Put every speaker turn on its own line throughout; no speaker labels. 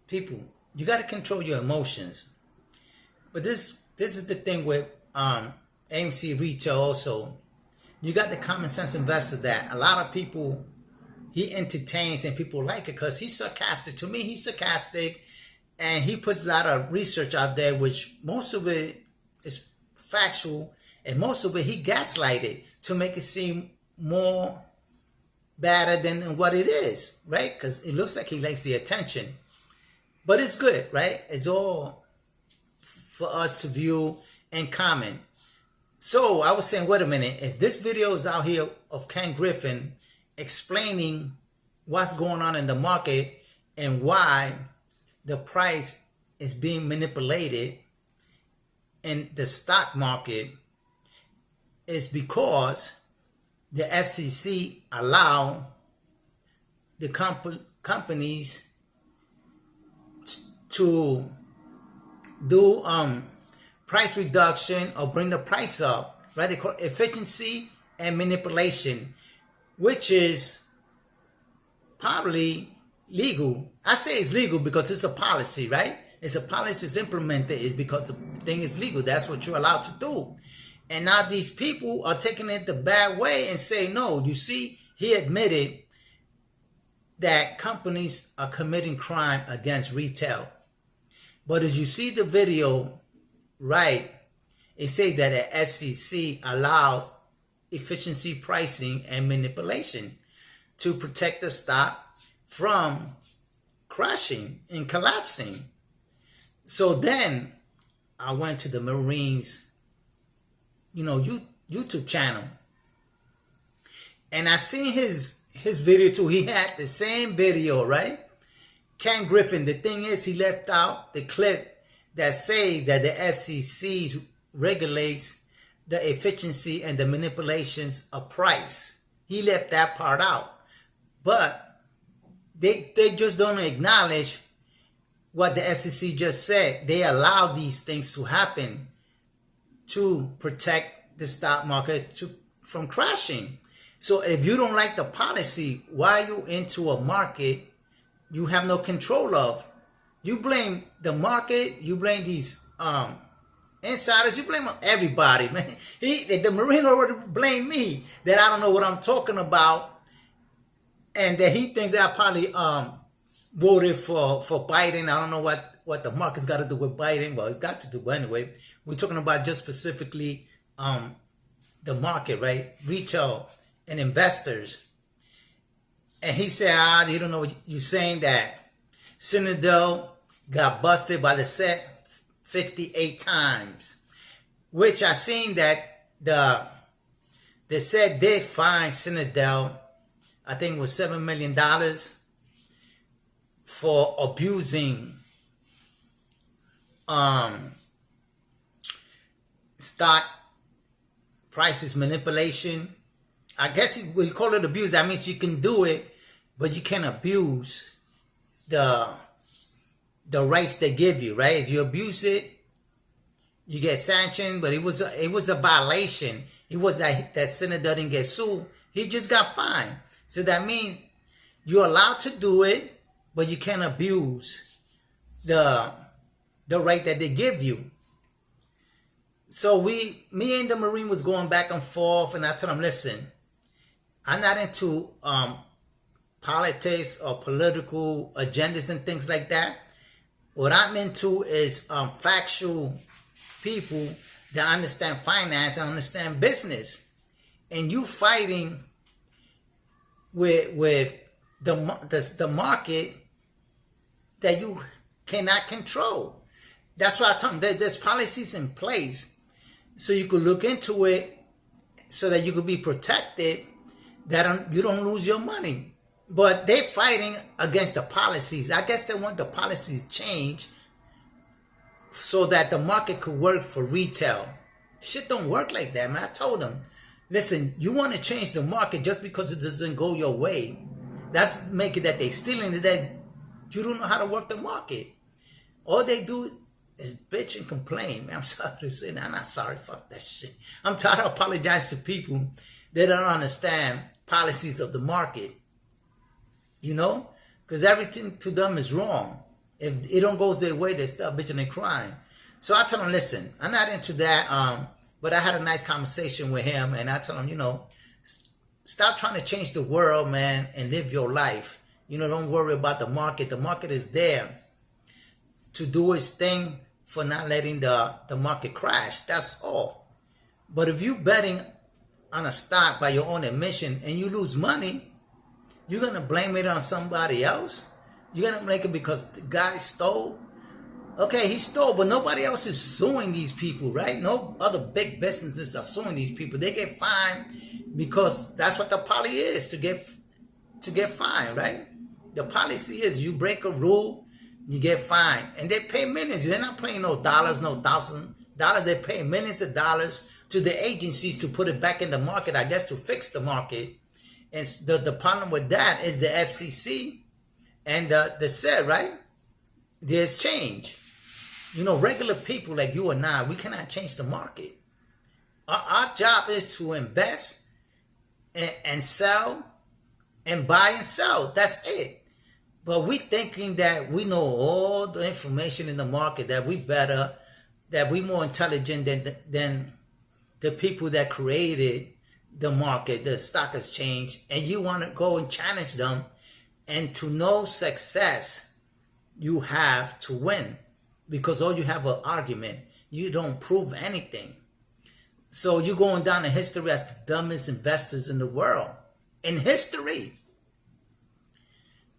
people, you got to control your emotions. But this is the thing with AMC Retail also. You got the common sense investor that a lot of people he entertains and people like it because he's sarcastic. To me, he's sarcastic and he puts a lot of research out there, which most of it is factual and most of it he gaslighted to make it seem more better than what it is, right? Because it looks like he likes the attention. But it's good, right? It's all for us to view and comment. So I was saying, wait a minute, if this video is out here of Ken Griffin explaining what's going on in the market and why the price is being manipulated in the stock market, is because the FCC allow the companies to do price reduction or bring the price up, right? They call it efficiency and manipulation, which is probably legal. I say it's legal because it's a policy, right? It's a policy, it's implemented. It's because the thing is legal. That's what you're allowed to do. And now these people are taking it the bad way and say, no, you see, he admitted that companies are committing crime against retail. But as you see the video, right, it says that the FCC allows efficiency pricing and manipulation to protect the stock from crashing and collapsing. So then I went to the Marines, YouTube channel, and I seen his video too. He had the same video, right? Ken Griffin. The thing is, he left out the clip that says that the FCC regulates the efficiency and the manipulations of price. He left that part out. But they just don't acknowledge what the FCC just said. They allow these things to happen to protect the stock market from crashing. So if you don't like the policy, why are you into a market you have no control of? You blame the market, you blame these insiders, you blame everybody, man. The Marine already blamed me that I don't know what I'm talking about, and that he thinks that I probably voted for Biden. I don't know what the market's got to do with Biden. Well, it's got to do anyway. We're talking about just specifically the market, right? Retail and investors. And he said, you don't know what you're saying, that Citadel got busted by the SEC 58 times, which I seen that they said they fined Citadel, I think it was $7 million for abusing stock prices manipulation. I guess we call it abuse. That means you can do it, but you can't abuse the rights they give you, right? If you abuse it, you get sanctioned. But it was a violation. It was that senator didn't get sued. He just got fined. So that means you're allowed to do it, but you can't abuse the right that they give you. So me and the Marine was going back and forth, and I told him, listen, I'm not into politics or political agendas and things like that. What I'm into is factual people that understand finance and understand business. And you fighting with the market that you cannot control. That's why I told them there's policies in place so you could look into it so that you could be protected, that you don't lose your money. But they're fighting against the policies. I guess they want the policies changed so that the market could work for retail. Shit don't work like that, man. I told them, listen, you want to change the market just because it doesn't go your way. That's making that they stealing it, that you don't know how to work the market. All they do is bitch and complain. Man, I'm sorry to say that. I'm not sorry. Fuck that shit. I'm tired of apologizing to people that don't understand policies of the market. Because everything to them is wrong. If it don't go their way, they start bitching and crying. So I tell them, listen, I'm not into that. But I had a nice conversation with him, and I tell him, stop trying to change the world, man, and live your life. Don't worry about the market. The market is there to do its thing for not letting the market crash. That's all. But if you're betting on a stock by your own admission and you lose money, you're going to blame it on somebody else? You're going to make it because the guy stole? Okay, he stole, but nobody else is suing these people, right? No other big businesses are suing these people. They get fined because that's what the policy is, to get fined, right? The policy is you break a rule, you get fined. And they pay millions. They're not paying no dollars, no $1,000. They pay millions of dollars to the agencies to put it back in the market, I guess, to fix the market. And the problem with that is the FCC and the Fed, right? There's change. Regular people like you and I, we cannot change the market. Our job is to invest and sell and buy and sell. That's it. But we thinking that we know all the information in the market, that we better, that we more intelligent than the people that created the market, the stock exchange, and you want to go and challenge them. And to know success, you have to win. Because all you have an argument, you don't prove anything. So you're going down in history as the dumbest investors in the world. In history.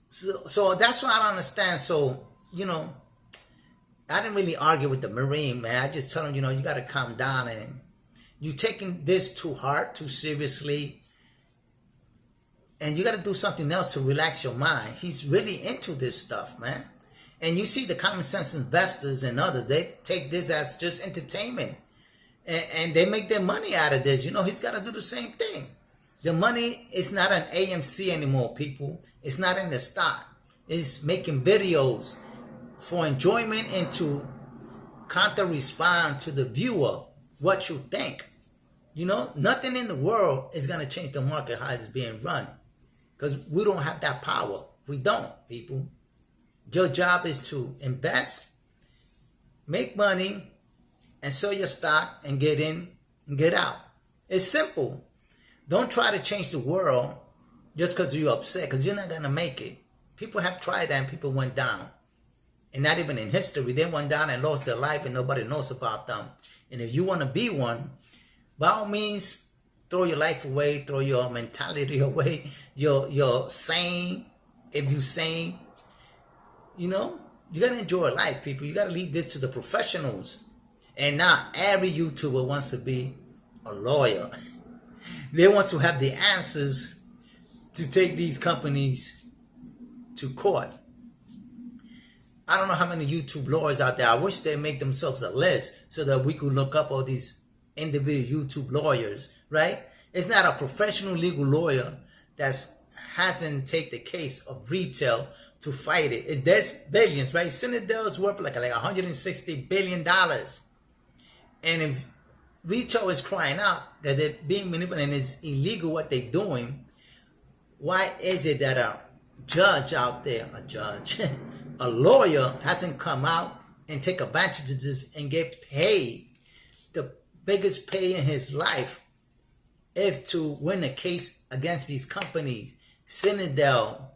So that's what I don't understand. So, I didn't really argue with the Marine, man. I just tell him, you got to calm down, and you're taking this too hard, too seriously. And you got to do something else to relax your mind. He's really into this stuff, man. And you see the common sense investors and others, they take this as just entertainment. And they make their money out of this. He's got to do the same thing. The money is not an AMC anymore, people. It's not in the stock. It's making videos for enjoyment and to counter-respond to the viewer what you think. Nothing in the world is going to change the market how it's being run. Because we don't have that power. We don't, people. Your job is to invest, make money, and sell your stock and get in and get out. It's simple. Don't try to change the world just because you're upset, because you're not going to make it. People have tried that and people went down. And not even in history. They went down and lost their life and nobody knows about them. And if you want to be one, by all means, throw your life away, throw your mentality away, your sane, if you're sane. You got to enjoy life, people. You got to leave this to the professionals. And not every YouTuber wants to be a lawyer. They want to have the answers to take these companies to court. I don't know how many YouTube lawyers out there. I wish they make themselves a list so that we could look up all these individual YouTube lawyers, right? It's not a professional legal lawyer that hasn't taken the case of retail to fight it. There's billions, right? Citadel is worth like $160 billion. And if retail is crying out that they're being manipulated and it's illegal what they're doing, why is it that a judge out there, a lawyer hasn't come out and take advantage of this and get paid the biggest pay in his life if to win a case against these companies? Citadel,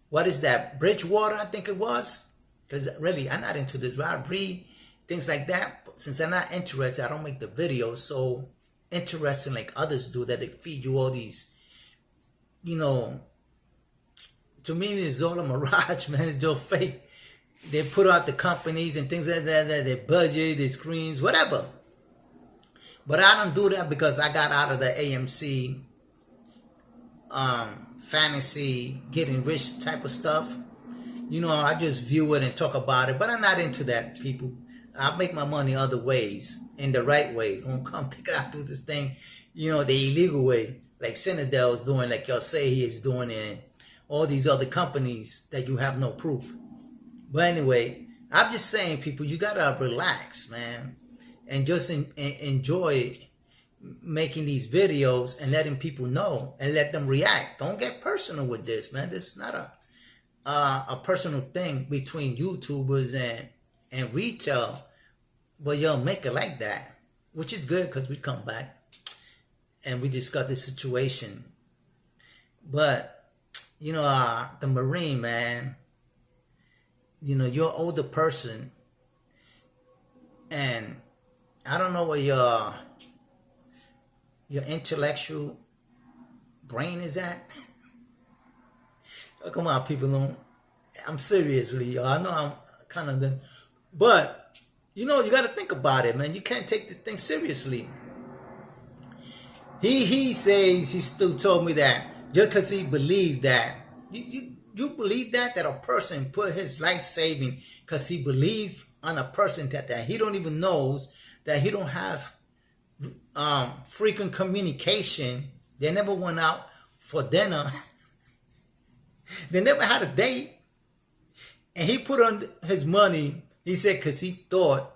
what is that? Bridgewater, I think it was. Because really, I'm not into this. I read things like that. But since I'm not interested, I don't make the videos so interesting like others do, that they feed you all these, to me, it's all a mirage, man. It's just fake. They put out the companies and things like that, their budget, their screens, whatever. But I don't do that because I got out of the AMC fantasy, getting rich type of stuff. I just view it and talk about it. But I'm not into that, people. I make my money other ways, in the right way. Don't come think I do this thing, the illegal way. Like Citadel is doing, like y'all say he is doing, and all these other companies that you have no proof. But anyway, I'm just saying, people, you gotta relax, man. And just enjoy making these videos and letting people know and let them react. Don't get personal with this, man. This is not a personal thing between YouTubers and retail, but y'all make it like that, which is good because we come back and we discuss the situation. But you know, the Marine, man, you know, you're an older person, and I don't know where your intellectual brain is at. Come on, people don't. I'm seriously, y'all. I know I'm kind of the, but you know, you got to think about it, man. You can't take this thing seriously. He says, he still told me that just because he believed that, you believe that a person put his life saving because he believed on a person that he don't even knows, that he don't have frequent communication. They never went out for dinner. They never had a date. And he put on his money, he said, because he thought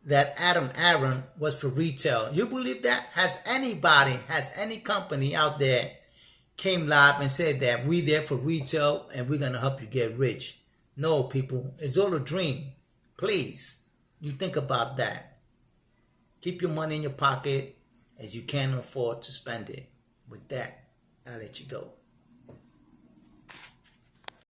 that Adam Aaron was for retail. You believe that? Has any company out there came live and said that we there for retail and we're going to help you get rich? No, people. It's all a dream. Please, you think about that. Keep your money in your pocket as you can afford to spend it. With that, I'll let you go.